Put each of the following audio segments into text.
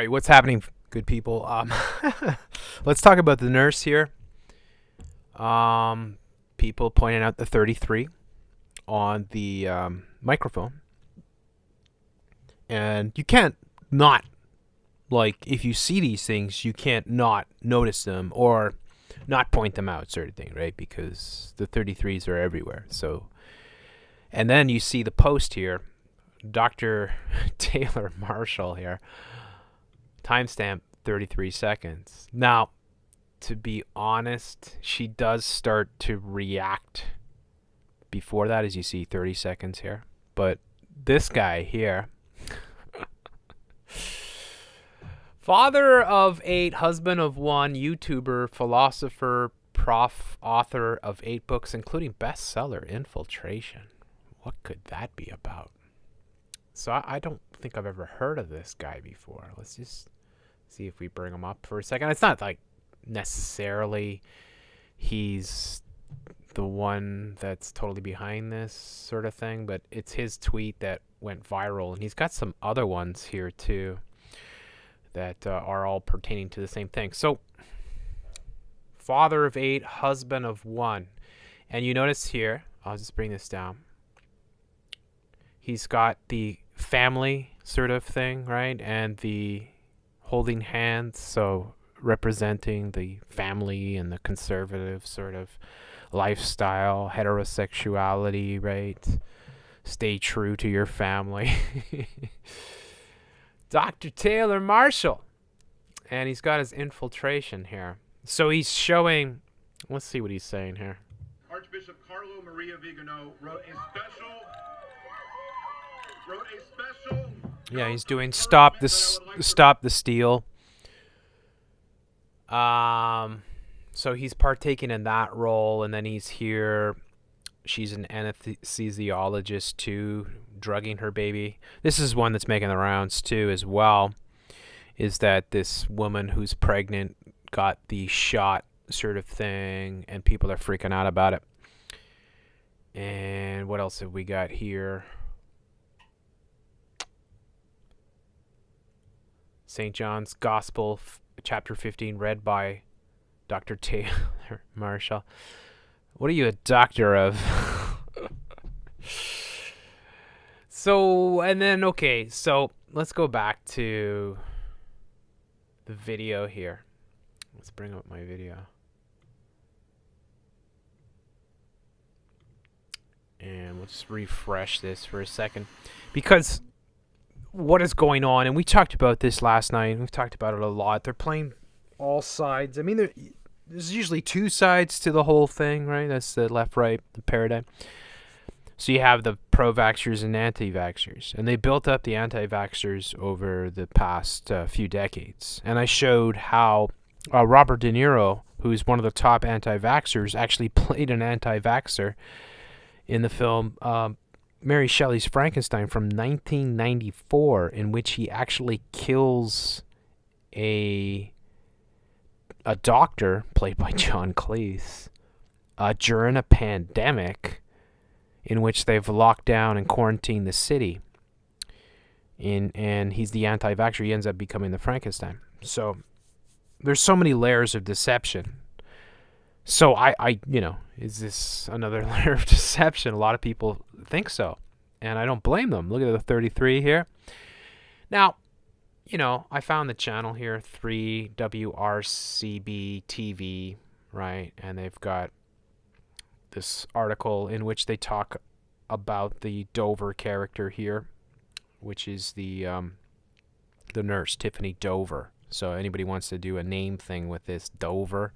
Right, what's happening, good people? Let's talk about the nurse here. People pointing out the 33 on the microphone. And you can't not, like, if you see these things, you can't not notice them or not point them out, sort of thing, right? Because the 33s are everywhere. So, and then you see the post here, Dr. Taylor Marshall here, timestamp 33 seconds. Now, to be honest, she does start to react before that, as you see 30 seconds here. But this guy here, father of 8, husband of 1, YouTuber, philosopher, prof, author of 8 books, including bestseller Infiltration. What could that be about? So I don't think I've ever heard of this guy before. Let's just see if we bring him up for a second. It's not like necessarily he's the one that's totally behind this sort of thing, but it's his tweet that went viral, and he's got some other ones here too that are all pertaining to the same thing. So, father of 8, husband of 1. And you notice here, I'll just bring this down. He's got the family sort of thing, right? And the holding hands, so representing the family and the conservative sort of lifestyle, heterosexuality, right? Stay true to your family. Dr. Taylor Marshall. And he's got his infiltration here. So he's showing, let's see what he's saying here. Archbishop Carlo Maria Vigano wrote a special. Yeah, he's doing stop the steal. So he's partaking in that role, and then he's here. She's an anesthesiologist too, drugging her baby. This is one that's making the rounds too as well, is that this woman who's pregnant got the shot sort of thing, and people are freaking out about it. And what else have we got here? St. John's Gospel, chapter 15, read by Dr. Taylor Marshall. What are you a doctor of? So, and then, okay, so let's go back to the video here. Let's bring up my video. And we'll just refresh this for a second. Because what is going on, and we talked about this last night, we've talked about it a lot. They're playing all sides. I mean, there's usually 2 sides to the whole thing, right? That's the left, right, the paradigm. So you have the pro-vaxxers and anti-vaxxers, and they built up the anti-vaxxers over the past few decades. And I showed how Robert De Niro, who's one of the top anti-vaxxers, actually played an anti-vaxxer in the film Mary Shelley's Frankenstein from 1994, in which he actually kills a doctor, played by John Cleese, during a pandemic in which they've locked down and quarantined the city. And he's the anti-vaxxer. He ends up becoming the Frankenstein. So there's so many layers of deception. So I is this another layer of deception? A lot of people think so, and I don't blame them. Look at the 33 here. Now, I found the channel here, 3WRCB TV, right? And they've got this article in which they talk about the Dover character here, which is the nurse, Tiffany Dover. So anybody wants to do a name thing with this, Dover.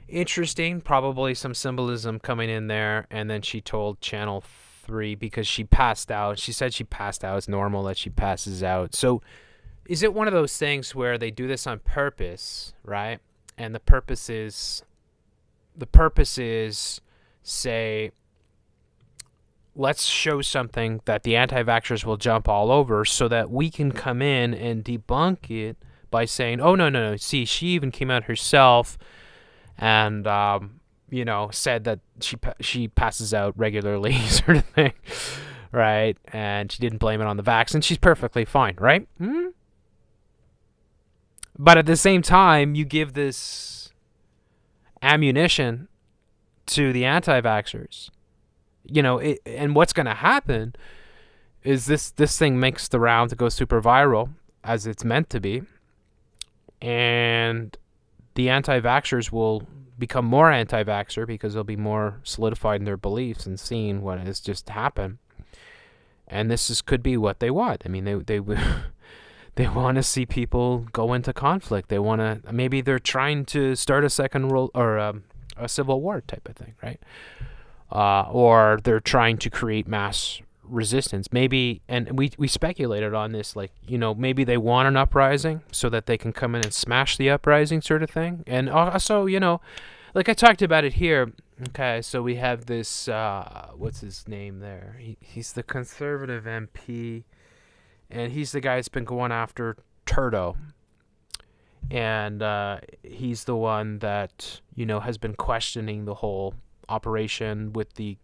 Interesting, probably some symbolism coming in there. And then she told Channel 3, because she passed out. She said she passed out. It's normal that she passes out. So is it one of those things where they do this on purpose, right? And the purpose is, say, let's show something that the anti-vaxxers will jump all over so that we can come in and debunk it by saying, oh, no. See, she even came out herself and, said that she passes out regularly, sort of thing, right? And she didn't blame it on the vaccine. She's perfectly fine, right? But at the same time, you give this ammunition to the anti-vaxxers. And what's going to happen is this thing makes the rounds, it goes super viral, as it's meant to be. And the anti-vaxxers will become more anti-vaxxer because they'll be more solidified in their beliefs and seeing what has just happened. And could be what they want. I mean, they they want to see people go into conflict. They want to, maybe they're trying to start a second world or a civil war type of thing, right? Or they're trying to create mass resistance. Maybe, and we speculated on this, like, maybe they want an uprising so that they can come in and smash the uprising sort of thing. And also, like I talked about it here. Okay, so we have this, what's his name there? He's the conservative MP, and he's the guy that's been going after Turdo. And he's the one that, has been questioning the whole operation with the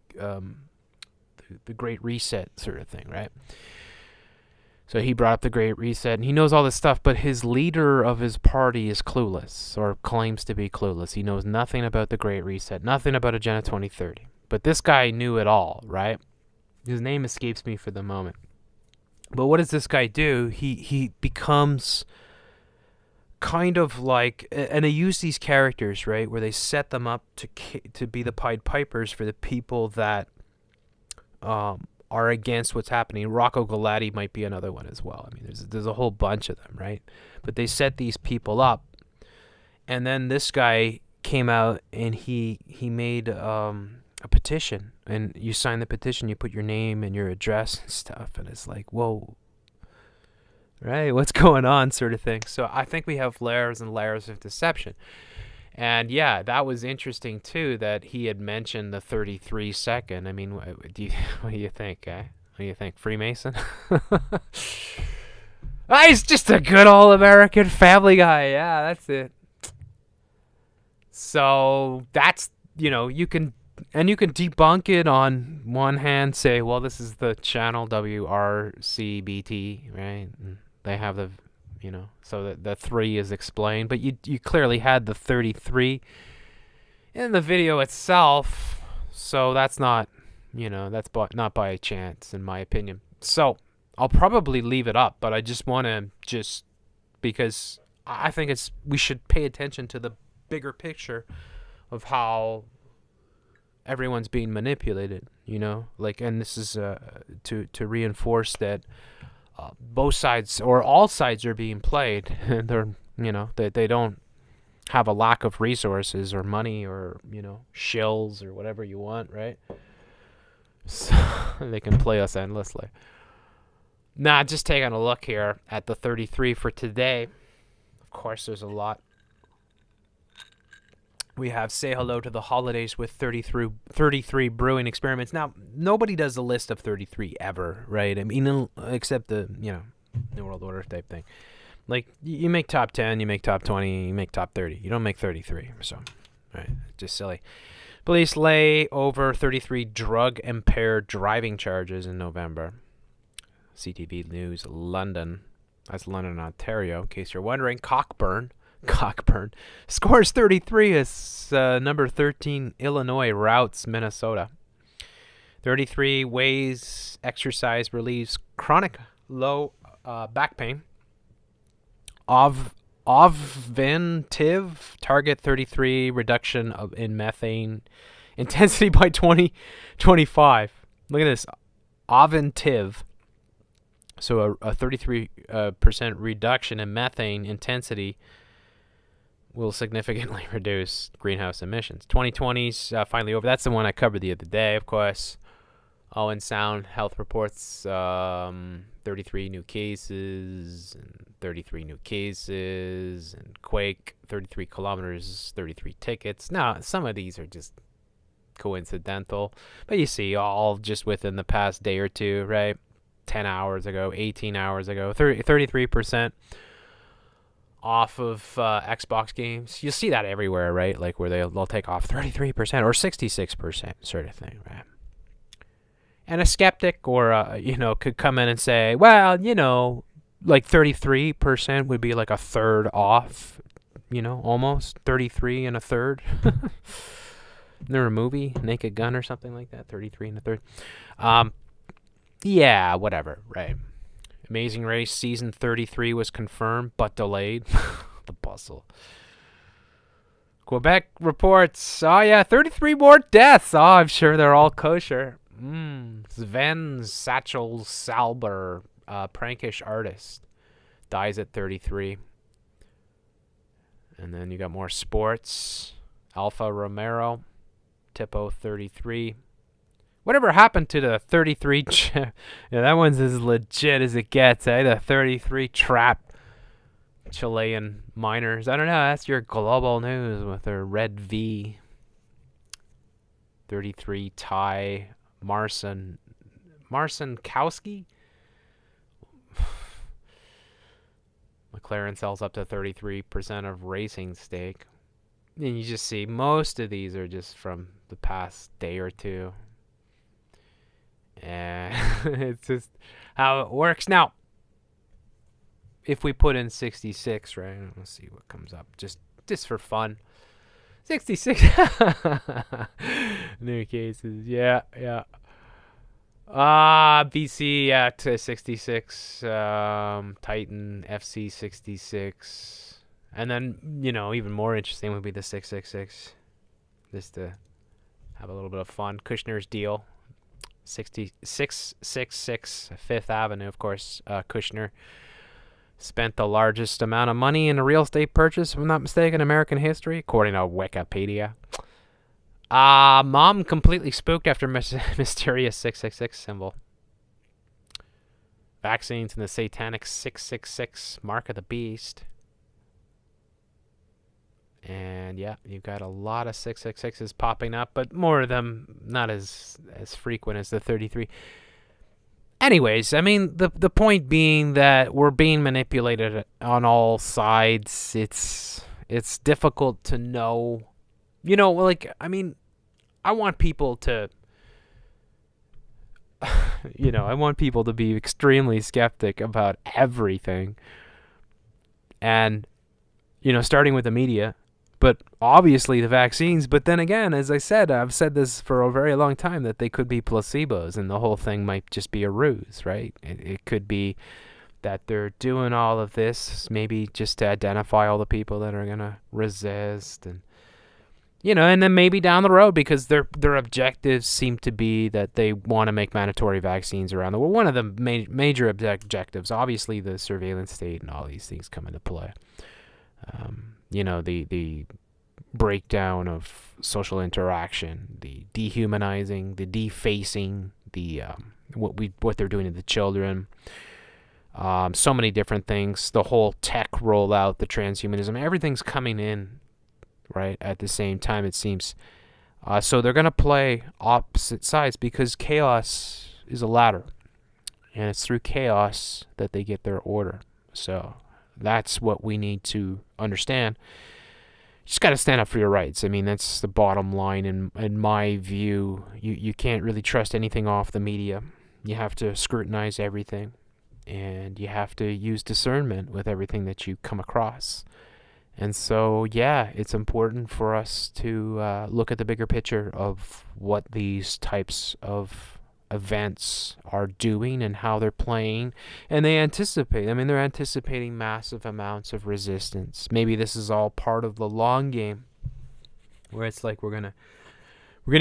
Great Reset sort of thing, right? So he brought up the Great Reset, and he knows all this stuff, but his leader of his party is clueless, or claims to be clueless. He knows nothing about the Great Reset, nothing about Agenda 2030. But this guy knew it all, right? His name escapes me for the moment. But what does this guy do? He becomes kind of like, and they use these characters, right, where they set them up to be the Pied Pipers for the people that are against what's happening. Rocco Galati might be another one as well. I mean, there's a whole bunch of them, right? But they set these people up, and then this guy came out and he made a petition, and you sign the petition, you put your name and your address and stuff, and it's like, whoa, right? What's going on, sort of thing. So I think we have layers and layers of deception. And yeah, that was interesting too, that he had mentioned the 33-second. I mean, what do you think, eh? What do you think, Freemason? He's just a good old American family guy. Yeah, that's it. So that's, you can debunk it on one hand, say, well, this is the channel WRCBT, right? And they have the, so the 3 is explained, but you clearly had the 33 in the video itself, so that's not, that's not by chance, in my opinion. So I'll probably leave it up, but I just want to because I think we should pay attention to the bigger picture of how everyone's being manipulated, like, and this is to reinforce that both sides or all sides are being played. They're, they don't have a lack of resources or money or, shills or whatever you want, right? So they can play us endlessly. Now, just taking a look here at the 33 for today. Of course, there's a lot. We have Say Hello to the Holidays with 33 brewing experiments. Now, nobody does a list of 33 ever, right? I mean, except the, New World Order type thing. Like, you make top 10, you make top 20, you make top 30. You don't make 33, so, right, just silly. Police lay over 33 drug-impaired driving charges in November. CTV News, London. That's London, Ontario, in case you're wondering. Cockburn scores 33 as number 13 Illinois routs Minnesota. 33 ways exercise relieves chronic low back pain. Oventiv target 33 reduction in methane intensity by 2025. Look at this. Oventiv. So a 33% reduction in methane intensity will significantly reduce greenhouse emissions. 2020's finally over. That's the one I covered the other day, of course. Owen Sound Health reports 33 new cases, and 33 new cases, and Quake, 33 kilometers, 33 tickets. Now, some of these are just coincidental, but you see, all just within the past day or two, right? 10 hours ago, 18 hours ago, 33% off of Xbox games. You'll see that everywhere, right? Like where they'll take off 33% or 66% sort of thing, right? And a skeptic or, could come in and say, well, like 33% would be like a third off, almost 33 and a third. Isn't there a movie, Naked Gun or something like that? 33 and a third. Yeah, whatever, right. Amazing Race season 33 was confirmed, but delayed. The bustle. Quebec reports, 33 more deaths. I'm sure they're all kosher. Sven Satchel Salber, prankish artist, dies at 33. And then you got more sports. Alpha Romero, Tipo 33. Whatever happened to the 33? That one's as legit as it gets, eh? The 33 trap Chilean miners. I don't know. That's your global news with their red V. 33 Thai Marcin Kowski. McLaren sells up to 33% of racing stake. And you just see most of these are just from the past day or two. And it's just how it works. Now, if we put in 66, right? Let's see what comes up. Just for fun. 66 new cases. Yeah. BC to 66. Titan FC 66. And then, even more interesting would be the 666. Just to have a little bit of fun. Kushner's deal. 666 Fifth Avenue, of course. Kushner spent the largest amount of money in a real estate purchase, if I'm not mistaken, in American history, according to Wikipedia. Mom completely spooked after mysterious 666 symbol. Vaccines and the satanic 666 mark of the beast. And yeah, you've got a lot of 666s popping up, but more of them not as frequent as the 33. Anyways, I mean, the point being that we're being manipulated on all sides. It's difficult to know. I want people to I want people to be extremely skeptic about everything. And starting with the media, but obviously the vaccines. But then again, as I said, I've said this for a very long time, that they could be placebos and the whole thing might just be a ruse, right? It could be that they're doing all of this maybe just to identify all the people that are going to resist. And, and then maybe down the road, because their objectives seem to be that they want to make mandatory vaccines around the world. One of the major objectives, obviously the surveillance state and all these things come into play. The breakdown of social interaction, the dehumanizing, the defacing, the what they're doing to the children. So many different things. The whole tech rollout, the transhumanism, everything's coming in right at the same time, it seems. So they're going to play opposite sides, because chaos is a ladder, and it's through chaos that they get their order. So that's what we need to understand. You just got to stand up for your rights. I mean, that's the bottom line in my view. You can't really trust anything off the media. You have to scrutinize everything, and you have to use discernment with everything that you come across. And so, yeah, it's important for us to look at the bigger picture of what these types of events are doing and how they're playing. And they're anticipating massive amounts of resistance. Maybe this is all part of the long game, where it's like we're gonna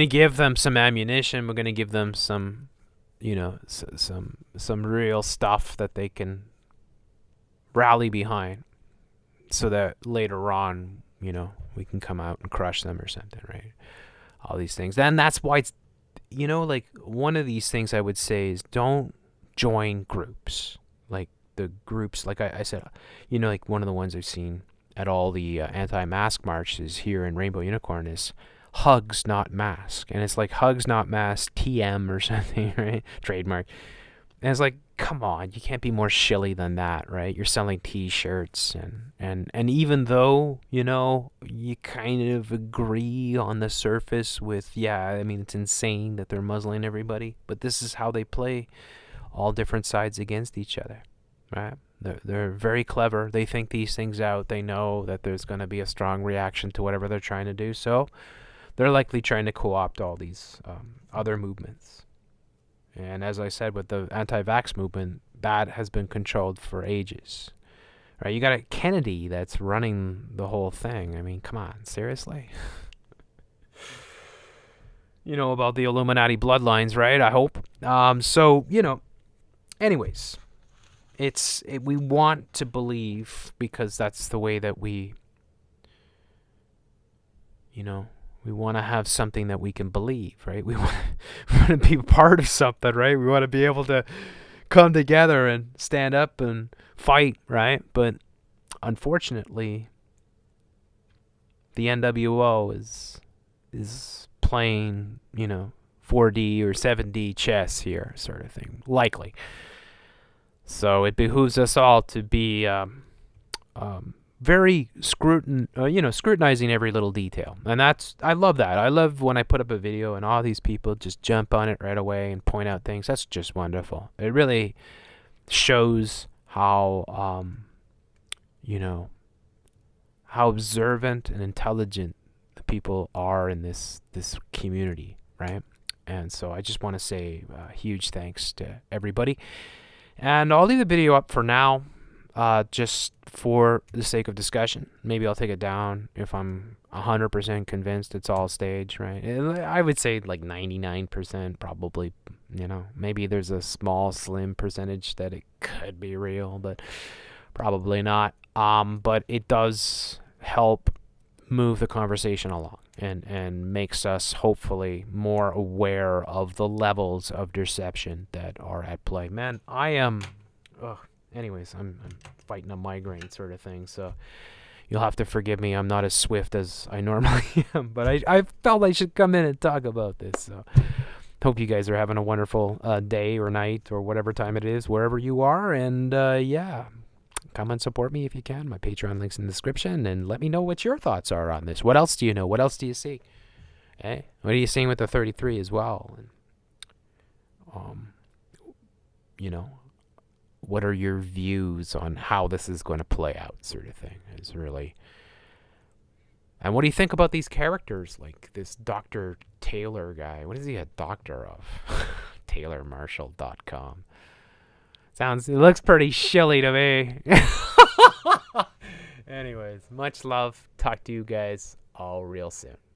give them some ammunition, we're gonna give them some some real stuff that they can rally behind, so that later on we can come out and crush them or something, right? All these things. Then that's why it's one of these things I would say is, don't join groups. Like the groups, like I said, like one of the ones I've seen at all the anti-mask marches here in Rainbow Unicorn is Hugs Not Mask. And it's like Hugs Not Mask TM or something, right? Trademark. And it's like, come on, you can't be more shilly than that, right? You're selling T-shirts, and even though, you kind of agree on the surface with, it's insane that they're muzzling everybody, but this is how they play all different sides against each other, right? They're very clever. They think these things out. They know that there's going to be a strong reaction to whatever they're trying to do. So they're likely trying to co-opt all these other movements. And as I said, with the anti-vax movement, that has been controlled for ages. Right? You got a Kennedy that's running the whole thing. I mean, come on, seriously? You know about the Illuminati bloodlines, right? I hope. So, anyways, we want to believe because that's the way that we want to have something that we can believe, right? We want to be part of something, right? We want to be able to come together and stand up and fight, right? But unfortunately, the NWO is playing, 4D or 7D chess here, sort of thing, likely. So it behooves us all to be very scrutinizing every little detail. And I love that. I love when I put up a video and all these people just jump on it right away and point out things. That's just wonderful. It really shows how, how observant and intelligent the people are in this community, right? And so I just want to say huge thanks to everybody. And I'll leave the video up for now, just for the sake of discussion. Maybe I'll take it down if I'm 100% convinced it's all staged, right? I would say like 99% probably, maybe there's a small, slim percentage that it could be real, but probably not. But it does help move the conversation along and makes us hopefully more aware of the levels of deception that are at play. Man, I am anyways, I'm fighting a migraine sort of thing, so you'll have to forgive me. I'm not as swift as I normally am, but I felt I should come in and talk about this. So hope you guys are having a wonderful day or night or whatever time it is wherever you are, and come and support me if you can. My Patreon link's in the description, and let me know what your thoughts are on this. What else do you know? What else do you see? Hey, what are you seeing with the 33 as well? And, what are your views on how this is going to play out, sort of thing? Is really. And what do you think about these characters, like this Dr. Taylor guy? What is he a doctor of? TaylorMarshall.com. It looks pretty shilly to me. Anyways, much love. Talk to you guys all real soon.